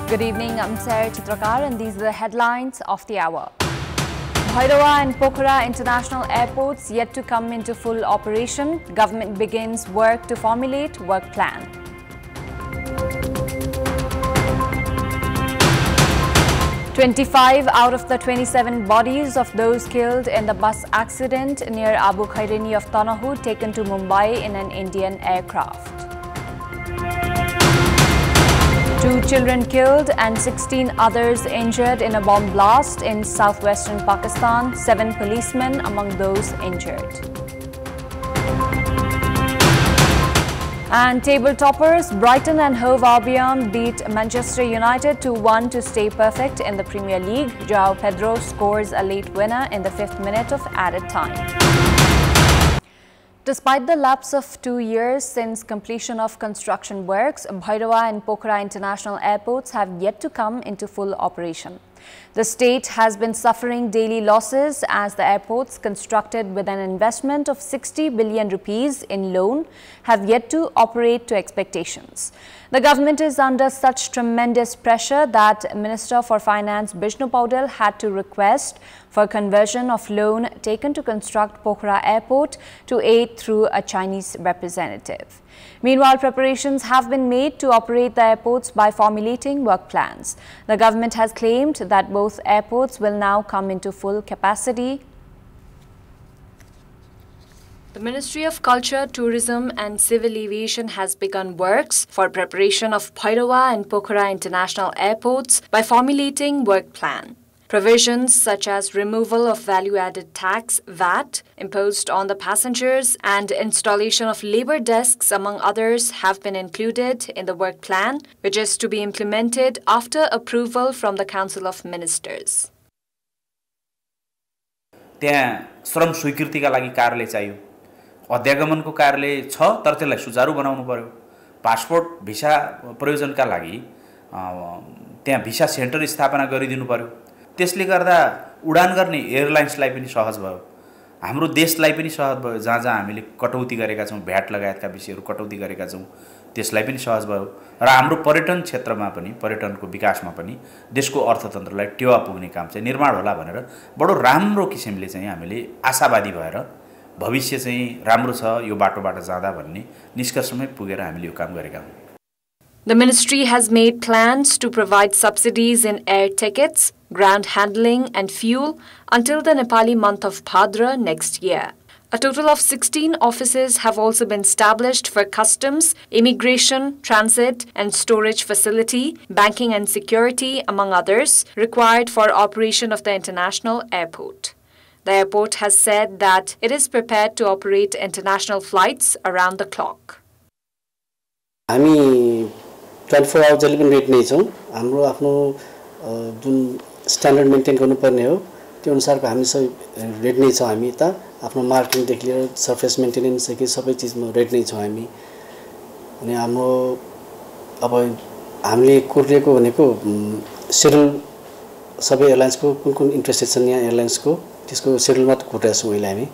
Good evening, I'm Sarah Chitrakar and these are the headlines of the hour. Bhairawa and Pokhara international airports yet to come into full operation. Government begins work to formulate work plan. "25 out of the 27 bodies of those killed in the bus accident near Abu Khairini of Tanahu taken to Mumbai in an Indian aircraft. 2 children killed and 16 others injured in a bomb blast in southwestern Pakistan. 7 policemen among those injured. And table toppers Brighton and Hove Albion beat Manchester United 2-1 to stay perfect in the Premier League. João Pedro scores a late winner in the 5th minute of added time. Despite the lapse of 2 years since completion of construction works, Bhairawa and Pokhara international airports have yet to come into full operation. The state has been suffering daily losses as the airports constructed with an investment of 60 billion rupees in loan have yet to operate to expectations. The government is under such tremendous pressure that Minister for Finance Bishnu Paudel had to request for conversion of loan taken to construct Pokhara Airport to aid through a Chinese representative. Meanwhile, preparations have been made to operate the airports by formulating work plans. The government has claimed that both airports will now come into full capacity. The Ministry of Culture, Tourism and Civil Aviation has begun works for preparation of Bhairawa and Pokhara international airports by formulating work plan. Provisions such as removal of value-added tax, VAT, imposed on the passengers and installation of labor desks, among others, have been included in the work plan, which is to be implemented after approval from the Council of Ministers. त्यहाँ श्रम स्वीकृतिका लागि कार्यालय चाहियो, अध्यागमनको कार्यालय छ तर त्यसलाई सुचारू बनाउनु पर्यो, पासपोर्ट भिसा प्रयोजनका लागि त्यहाँ भिसा सेन्टर स्थापना गरिदिनु पर्यो। त्यसले गर्दा उडान गर्ने एयरलाइन्सलाई पनि सहज भयो, हाम्रो देशलाई पनि सहज भयो। जहाँ जहाँ हामीले कटौती गरेका छौं, भ्याट लगायतका विषयहरू कटौती गरेका छौं, त्यसलाई पनि सहज भयो र हाम्रो पर्यटन क्षेत्रमा पनि, पर्यटनको विकासमा पनि देशको अर्थतन्त्रलाई टेवा पुग्ने काम चाहिँ निर्माण होला भनेर बडो राम्रो किसिमले चाहिँ हामीले आशावादी भएर भविष्य चाहिँ राम्रो छ यो बाटोबाट जाँदा भन्ने निष्कर्षमै पुगेर हामीले यो काम गरेका हौं। The ministry has made plans to provide subsidies in air tickets, ground handling and fuel until the Nepali month of Bhadra next year. A total of 16 offices have also been established for customs, immigration, transit and storage facility, banking and security, among others, required for operation of the international airport. The airport has said that it is prepared to operate international flights around the clock. 24 hours जहिले पनि rate नै छौं। हाम्रो आफ्नो जुन standard maintain गर्नुपर्ने हो त्यो अनुसारको हामी सबै रेट नै छौं। हामी त आफ्नो मार्केटिङ देखि लिएर सरफेस मेन्टेनेन्स देखि सबै चीजमा रेट नै छौं हामी। अनि हाम्रो अब हामीले कोरिएको भनेको शेड्युल सबै एयरलाइन्सको कुन इन्ट्रेस्टेड छन् यहाँ एयरलाइन्सको त्यसको शेड्युल मात्र कोरेका छौं अहिले हामी।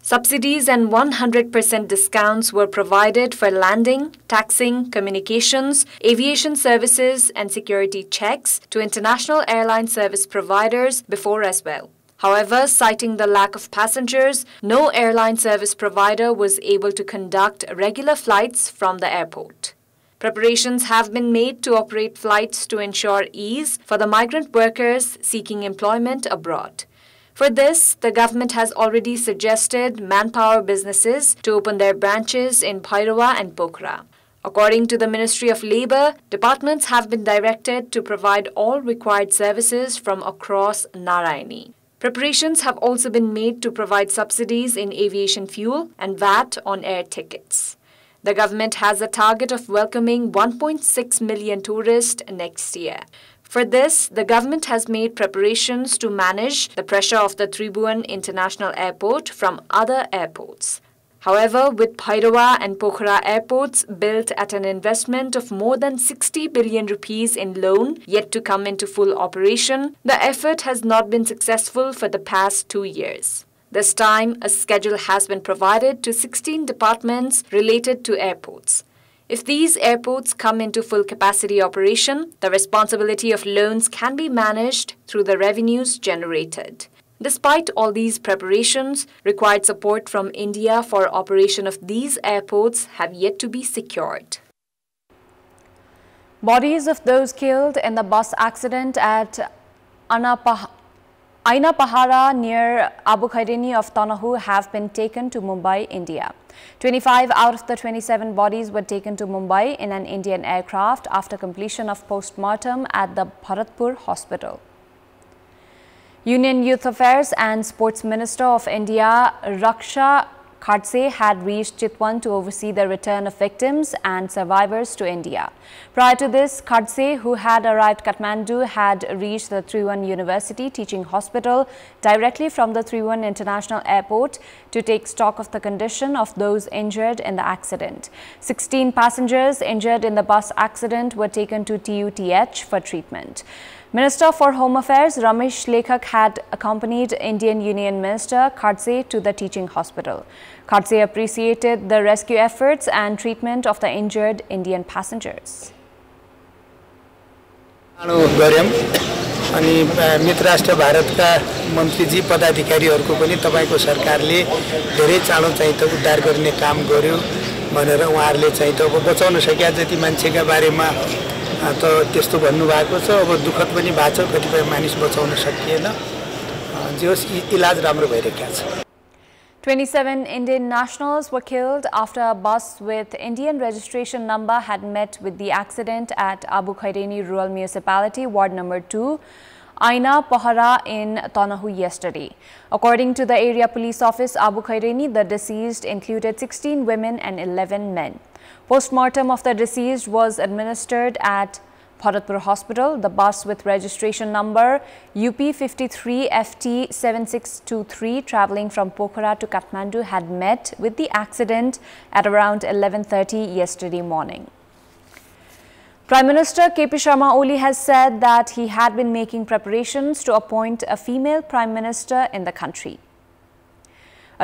Subsidies and 100% discounts were provided for landing, taxing, communications, aviation services and security checks to international airline service providers before as well. However, citing the lack of passengers, no airline service provider was able to conduct regular flights from the airport. Preparations have been made to operate flights to ensure ease for the migrant workers seeking employment abroad. For this, the government has already suggested manpower businesses to open their branches in Bhairawa and Pokhara. According to the Ministry of Labour, departments have been directed to provide all required services from across Narayani. Preparations have also been made to provide subsidies in aviation fuel and VAT on air tickets. The government has a target of welcoming 1.6 million tourists next year. For this, the government has made preparations to manage the pressure of the Tribhuvan International Airport from other airports. However, with Bhairawa and Pokhara airports built at an investment of more than 60 billion rupees in loan yet to come into full operation, the effort has not been successful for the past 2 years. This time, a schedule has been provided to 16 departments related to airports. If these airports come into full capacity operation, the responsibility of loans can be managed through the revenues generated. Despite all these preparations, required support from India for operation of these airports have yet to be secured. Bodies of those killed in the bus accident at Aina Pahara near Abu Khaireni of Tanahu have been taken to Mumbai, India. 25 out of the 27 bodies were taken to Mumbai in an Indian aircraft after completion of post-mortem at the Bharatpur hospital. Union Youth Affairs and Sports Minister of India, Raksha Khadse, had reached Chitwan to oversee the return of victims and survivors to India. Prior to this, Khadse, who had arrived Kathmandu, had reached the Tribhuvan University Teaching Hospital directly from the Tribhuvan International Airport to take stock of the condition of those injured in the accident. 16 passengers injured in the bus accident were taken to TUTH for treatment. Minister for Home Affairs Ramesh Lekhak had accompanied Indian Union Minister Khadse to the teaching hospital. Khadse appreciated the rescue efforts and treatment of the injured Indian passengers. अनि मित्र राष्ट्र भारतका मन्त्रीजी पदाधिकारीहरुको पनि तपाईको सरकारले धेरै चाँडो चाहिँ त उद्धार गर्ने काम गर्यो भनेर उहाँहरुले चाहिँ त अब बचाउन सकिया जति मान्छेका बारेमा त त्यस्तो भन्नु भएको छ अब दुखद पनि भएको छ कतिपय मानिस बचाउन सकिएन जे होस् इलाज राम्रो भइरहेको छ 27 Indian nationals were killed after a bus with Indian registration number had met with the accident at Abu Khaireni Rural Municipality, Ward number 2, Aina Pahara in Tanahu yesterday. According to the area police office, Abu Khaireni, the deceased included 16 women and 11 men. Post-mortem of the deceased was administered at Bharatpur Hospital. The bus with registration number UP53FT7623 travelling from Pokhara to Kathmandu had met with the accident at around 11:30 yesterday morning. Prime Minister KP Sharma Oli has said that he had been making preparations to appoint a female Prime Minister in the country.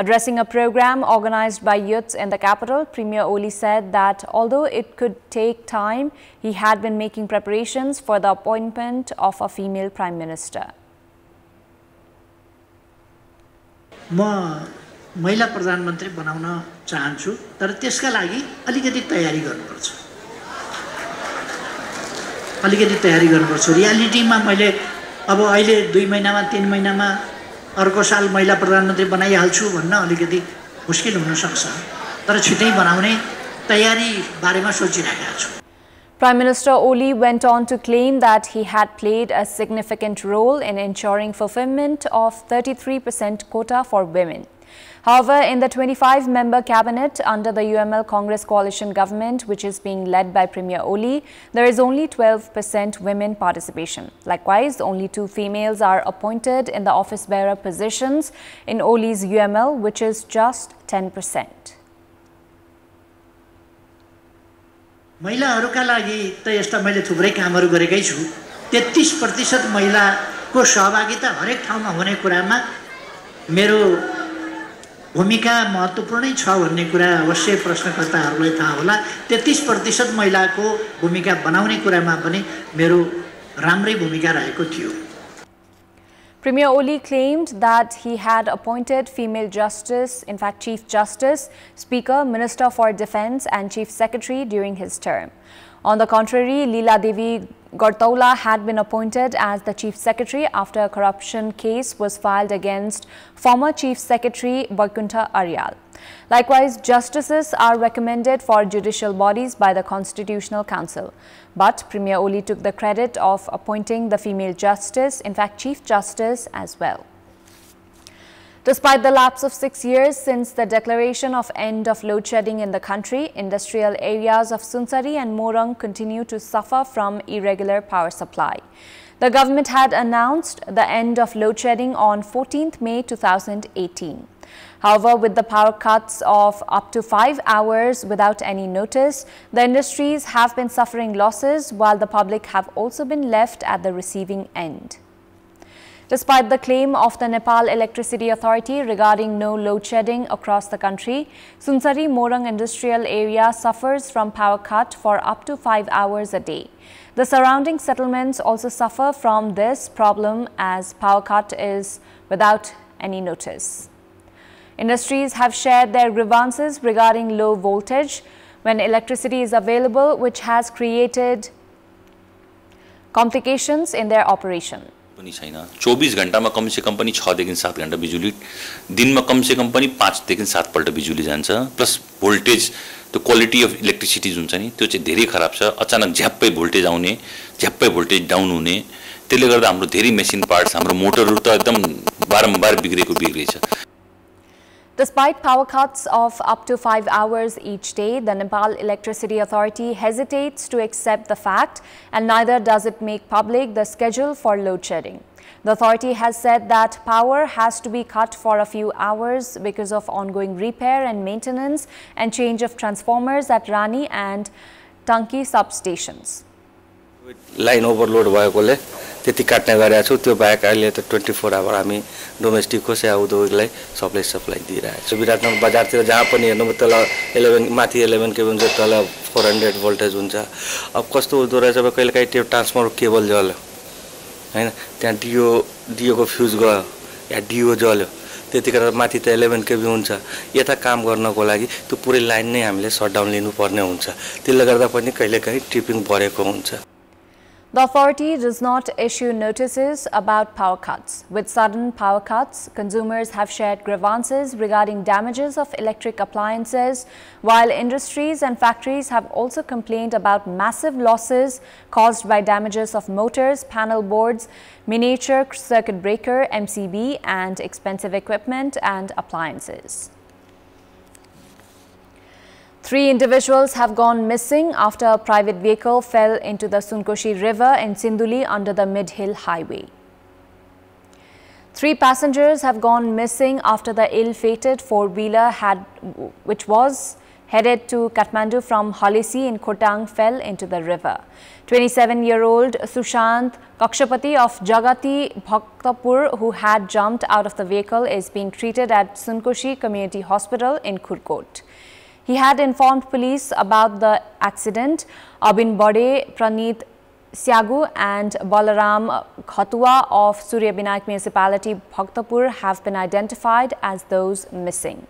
Addressing a program organized by youths in the capital, Premier Oli said that although it could take time, he had been making preparations for the appointment of a female Prime Minister. म महिला प्रधानमन्त्री बनाउन चाहन्छु तर त्यसका लागि अलिकति तयारी गर्नुपर्छ रियालिटीमा मैले अब अहिले 2 महिनामा 3 महिनामा अर्को साल महिला प्रधानमन्त्री बनाइहाल्छु भन्न अलिकति मुस्किल हुन सक्छ तर छिटै बनाउने तयारी बारेमा सोचिरहेको छु Prime Minister Oli went on to claim that he had played a significant role in ensuring fulfillment of 33% quota for women. However, in the 25-member cabinet under the UML Congress coalition government, which is being led by Premier Oli, there is only 12% women participation. Likewise, only 2 females are appointed in the office-bearer positions in Oli's UML, which is just 10%. महिलाहरूका लागि त यस्ता मैले थुप्रै कामहरू गरेकै छु 33% महिलाको सहभागिता हरेक ठाउँमा हुने कुरामा मेरो भूमिका महत्त्वपूर्णै छ भन्ने कुरा अवश्य प्रश्नकर्ताहरूलाई थाहा होला 33% महिलाको भूमिका बनाउने कुरामा पनि मेरो राम्रै भूमिका रहेको थियो Premier Oli claimed that he had appointed female justice, in fact Chief Justice, Speaker, Minister for Defence and Chief Secretary during his term. On the contrary, Leela Devi Gortaula had been appointed as the Chief Secretary after a corruption case was filed against former Chief Secretary Vaikuntha Aryal. Likewise, justices are recommended for judicial bodies by the Constitutional Council. But Premier Oli took the credit of appointing the female justice, in fact Chief Justice as well. Despite the lapse of 6 years since the declaration of end of load shedding in the country, industrial areas of Sunsari and Morang continue to suffer from irregular power supply. The government had announced the end of load shedding on 14th May 2018. However, with the power cuts of up to 5 hours without any notice, the industries have been suffering losses while the public have also been left at the receiving end. Despite the claim of the Nepal Electricity Authority regarding no load shedding across the country, Sunsari Morang industrial area suffers from power cut for up to 5 hours a day. The surrounding settlements also suffer from this problem as power cut is without any notice. Industries have shared their grievances regarding low voltage when electricity is available, which has created complications in their operation. 24 घण्टामा कम से कम पनि 6 देखि 7 घण्टा बिजुली, दिनमा कम से कम पनि 5 देखि 7 पल्ट बिजुली जान्छ, प्लस भोल्टेज त्यो क्वालिटी अफ इलेक्ट्रिसिटी जुन छ नि त्यो चाहिँ धेरै खराब छ। अचानक झ्याप्पै भोल्टेज आउने, झ्याप्पै भोल्टेज डाउन हुने, त्यसले गर्दा हाम्रो धेरै मेसिन पार्ट्स, हाम्रो मोटरहरु त एकदम बारम्बार बिग्रै छ। Despite power cuts of up to 5 hours each day, the Nepal Electricity Authority hesitates to accept the fact, and neither does it make public the schedule for load shedding. The authority has said that power has to be cut for a few hours because of ongoing repair and maintenance and change of transformers at Rani and Tanki substations. Line overload भएकोले त्यति काट्ने गरेको छु, त्यो बाहेक अहिले त 24 our हामी डोमेस्टिक को सेवा उद्योगलाई सप्लाई दिइरहेको छु। विराटनगर बजारतिर जहाँ पनि हेर्नु तल 11 माथि 11 केबल हुन्छ, तल 400 भोल्टेज हुन्छ। अब कस्तो हुँदो रहेछ कहिलेकाहीँ त्यो ट्रान्सफर्मर केबल जल्यो हैन, त्यहाँ डिओ को फ्यूज गयो या डिओ जल्यो, त्यतिखेर माथि त 11 केबी हुन्छ। यता काम गर्नको लागि त्यो पुरै लाइन नै हामीले शटडाउन लिनुपर्ने हुन्छ, त्यसले गर्दा पनि कहिलेकाहीँ ट्रिपिङ बढेको हुन्छ। The authority does not issue notices about power cuts. With sudden power cuts, consumers have shared grievances regarding damages of electric appliances, while industries and factories have also complained about massive losses caused by damages of motors, panel boards, miniature circuit breaker, MCB, and expensive equipment and appliances. 3 individuals have gone missing after a private vehicle fell into the Sunkoshi River in Sinduli under the Mid-Hill Highway. 3 passengers have gone missing after the ill-fated four-wheeler which was headed to Kathmandu from Halisi in Khotang fell into the river. 27-year-old Sushant Kakshapati of Jagati Bhaktapur, who had jumped out of the vehicle, is being treated at Sunkoshi Community Hospital in Kurkot. He had informed police about the accident. Abin Bade, Praneet Syagu and Balaram Khatua of Surya Binayak Municipality, Bhaktapur have been identified as those missing.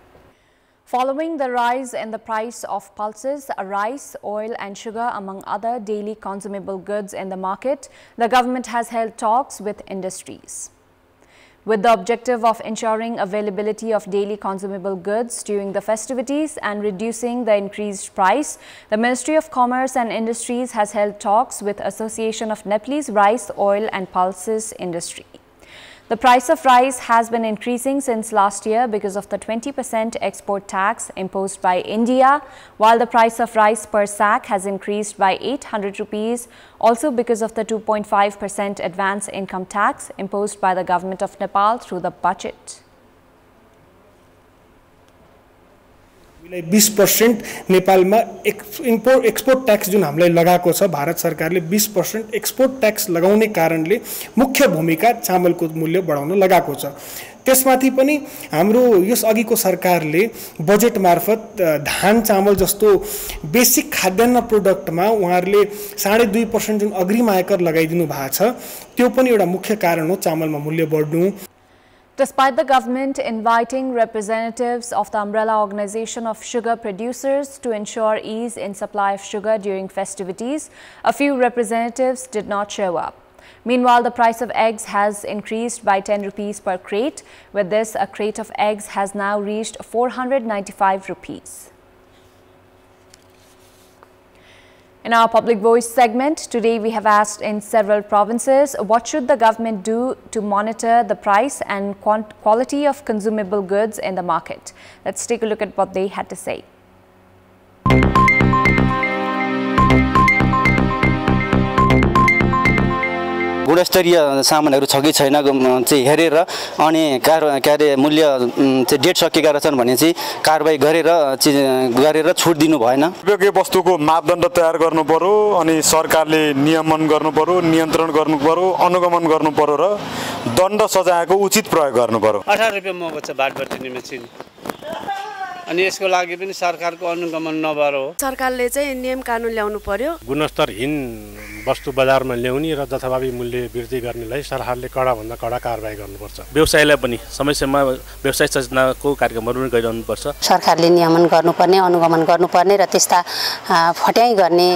Following the rise in the price of pulses, rice, oil and sugar among other daily consumable goods in the market, the government has held talks with industries. With the objective of ensuring availability of daily consumable goods during the festivities and reducing the increased price, the Ministry of Commerce and Industries has held talks with Association of Nepalese Rice, Oil and Pulses Industry. The price of rice has been increasing since last year because of the 20% export tax imposed by India, while the price of rice per sack has increased by 800 rupees, also because of the 2.5% advance income tax imposed by the government of Nepal through the budget. 20% नेपालमा export tax जुन हामीलाई लगाएको छ, भारत सरकारले 20% export tax लगाउने कारणले मुख्य भूमिका चामलको मूल्य बढाउन लगाएको छ। त्यसमाथि पनि हाम्रो यस अघिको सरकारले बजेट मार्फत धान चामल जस्तो बेसिक खाद्यान्न प्रोडक्टमा उहाँहरूले 2.5% जुन अग्रिम आयकर लगाइदिनु भएको छ, त्यो पनि एउटा मुख्य कारण हो चामलमा मूल्य बढ्नु। Despite the government inviting representatives of the umbrella organization of sugar producers to ensure ease in supply of sugar during festivities, a few representatives did not show up. Meanwhile, the price of eggs has increased by 10 rupees per crate. With this, a crate of eggs has now reached 495 rupees. In our Public Voice segment, today we have asked in several provinces, what should the government do to monitor the price and quality of consumable goods in the market? Let's take a look at what they had to say. गुणस्तरीय सामानहरु छ कि छैन चाहिँ हेरेर अनि कार्य मूल्य चाहिँ डेट सकिएका रहेछन् भने चाहिँ कारबाही गरेर छुट दिनु भएन। उपयोगी वस्तुको मापदण्ड तयार गर्नु पर्यो अनि सरकारले नियमन गर्नु पर्यो, नियन्त्रण गर्नु पर्यो, अनुगमन गर्नु पर्यो र दण्ड सजायको उचित प्रयोग गर्नु पर्यो। 18 रुपैयाँ महँगो छ बाटबर्तिनीमा चिनी अनि यसको लागि पनि सरकारको अनुगमन नभएर हो। सरकारले चाहिँ नियम कानुन ल्याउनु पर्यो। गुणस्तरहीन वस्तु बजारमा ल्याउने र जथाभावी मूल्य वृद्धि गर्नेलाई सरकारले कडाभन्दा कडा कारबाही गर्नुपर्छ। व्यवसायलाई पनि समयसम्म व्यवसाय सचेतनाको कार्यक्रमहरू पनि गरिरहनुपर्छ। सरकारले नियमन गर्नुपर्ने अनुगमन गर्नुपर्ने र त्यस्ता फट्याइ गर्ने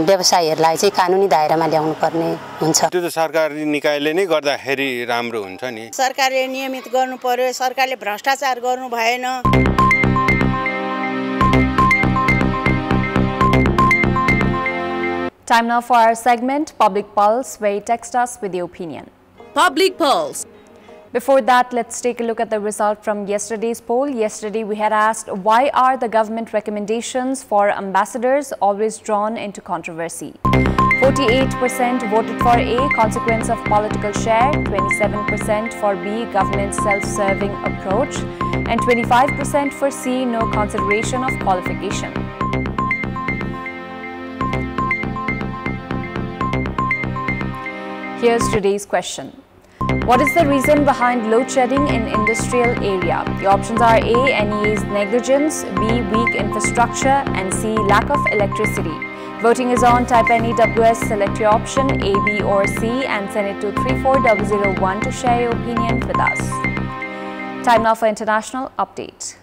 व्यवसायीहरूलाई चाहिँ कानुनी दायरामा ल्याउनु पर्ने हुन्छ। त्यो त सरकारी निकायले नै गर्दाखेरि राम्रो हुन्छ नि। सरकारले नियमित गर्नु पर्यो। सरकारले भ्रष्टाचार गर्नु भएन। Time now for our segment, Public Pulse, where you text us with your opinion. Public Pulse. Before that, let's take a look at the result from yesterday's poll. Yesterday, we had asked, why are the government recommendations for ambassadors always drawn into controversy? 48% voted for A, consequence of political share, 27% for B, government self-serving approach, and 25% for C, no consideration of qualification. Here's today's question. What is the reason behind load shedding in industrial area? The options are A, NEA's negligence, B, weak infrastructure, and C, lack of electricity. Voting is on. Type NEWS, select your option A, B or C and send it to 34001 to share your opinion with us. Time now for international update.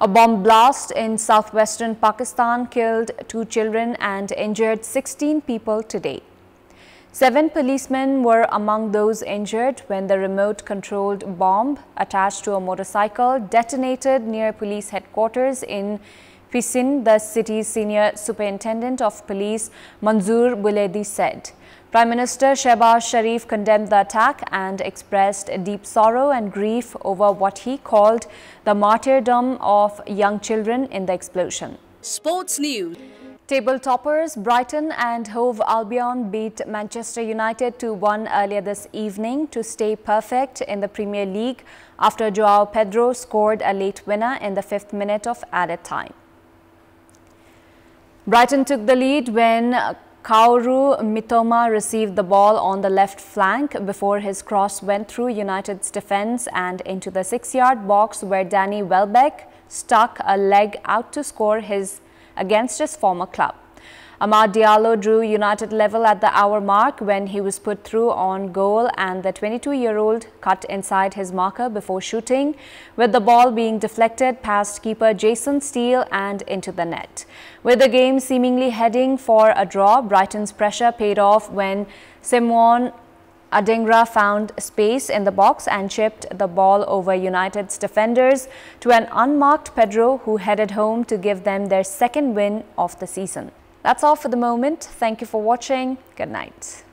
A bomb blast in southwestern Pakistan killed 2 children and injured 16 people today. 7 policemen were among those injured when the remote-controlled bomb attached to a motorcycle detonated near police headquarters in Pisin, the city's senior superintendent of police, Manzoor Buledi, said. Prime Minister Shehbaz Sharif condemned the attack and expressed deep sorrow and grief over what he called the martyrdom of young children in the explosion. Sports news. Table toppers Brighton and Hove Albion beat Manchester United 2-1 earlier this evening to stay perfect in the Premier League after Joao Pedro scored a late winner in the 5th minute of added time. Brighton took the lead when Kaoru Mitoma received the ball on the left flank before his cross went through United's defence and into the 6-yard box where Danny Welbeck stuck a leg out to score against his former club. Amad Diallo drew United level at the hour mark when he was put through on goal and the 22-year-old cut inside his marker before shooting, with the ball being deflected past keeper Jason Steele and into the net. With the game seemingly heading for a draw, Brighton's pressure paid off when Simon Adingra found space in the box and chipped the ball over United's defenders to an unmarked Pedro, who headed home to give them their 2nd win of the season. That's all for the moment. Thank you for watching. Good night.